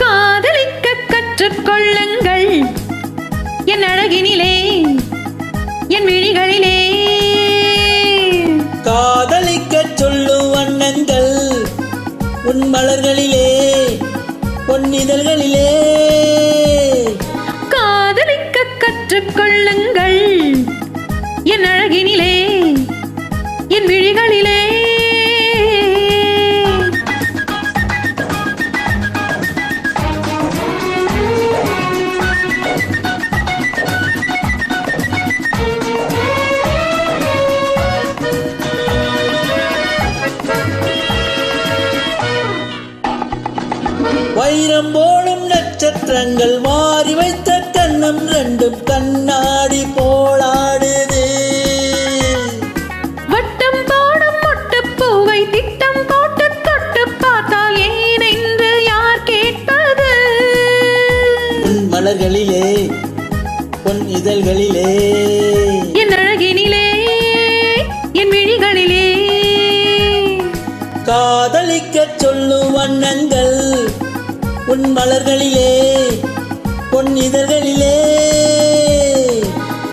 காதலிக்க கற்றுக்கொள்ளுங்கள் என் அழகினிலே என் விழிகளிலே. காதலிக்க சொல்லும் வண்ணங்கள் உன் மலர்களிலே பொன்னிதழ்களிலே. காதலிக்க கற்றுக்கொள்ளுங்கள் என் அழகினிலே என் விழிகளிலே. வைரம் போலும் நட்சத்திரங்கள் மாறி வைத்த கண்ணம் ரெண்டும் கண்ணாடி போலாடுது. வட்டம் போடும் மொட்டுப்பூவை திட்டம் போட்டு தொட்டு பார்த்தால் ஏன் என்று யார் கேட்பது? உன் மலர்களிலே பொன் இதழ்களிலே. என் அழகினிலே என் விழிகளிலே. காதலிக்க சொல்லும் வண்ணங்கள் உன் மலர்களிலே பொன் இதழ்களிலே.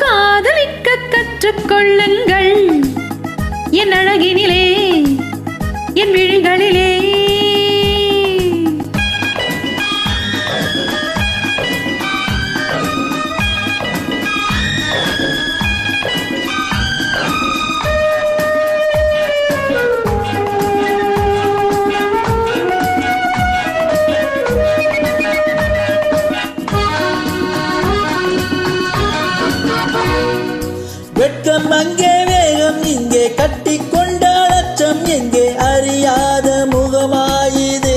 காதலிக்க கற்றுக்கொள்ளுங்கள் என் அழகினிலே என் விழிகளிலே. வெட்கம் அங்கே வேகம் இங்கே கட்டி கொண்டால் அச்சம் எங்கே அறியாத முகமாயுது.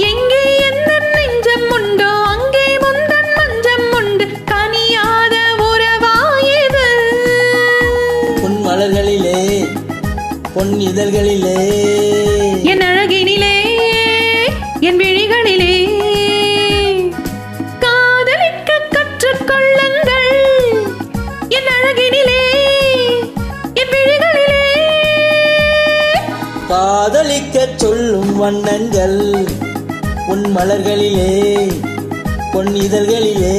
எங்கே எந்த நெஞ்சம் உண்டோ அங்கே முந்தன் மஞ்சம் உண்டு கனியாத உறவாயுது. உன் மலர்களிலே பொன் இதழ்களிலே. என் அழகினிலே என் விழிகளிலே. காதலிக்க கற்றுக்கொள்ளுங்கள் என் அழகினிலே என் விழிகளிலே. காதலிக்க சொல்லும் வண்ணங்கள் உன் மலர்களிலே பொன் இதழ்களிலே.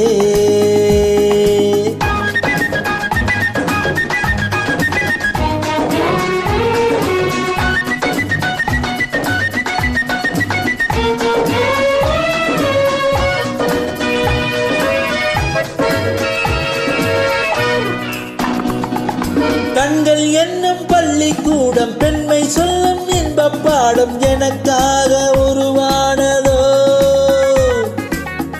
கண்கள் என்னும் பள்ளிக்கூடம் பெண்மை சொல்லும் இன்பப் பாடம் எனக்காக உருவானதோ.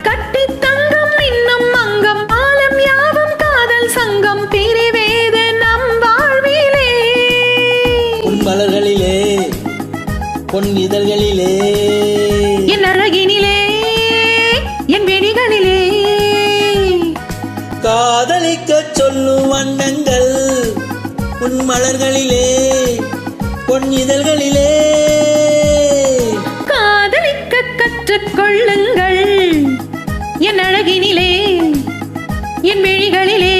கட்டி தங்கம் இன்னும் அங்கம் ஆலம் யாவும் காதல் சங்கம் பிரிவேது நம் வாழ்விலே. உன் மலர்களிலே பொன் இதழ்களிலே. என் அழகினிலே என் விழிகளிலே. காதலிக்க சொல்லும் வண்ணங்கள் உன் மலர்களிலே பொன் இதழ்களிலே. காதலிக்க கற்றுக்கொள்ளுங்கள் என் அழகினிலே என் விழிகளிலே.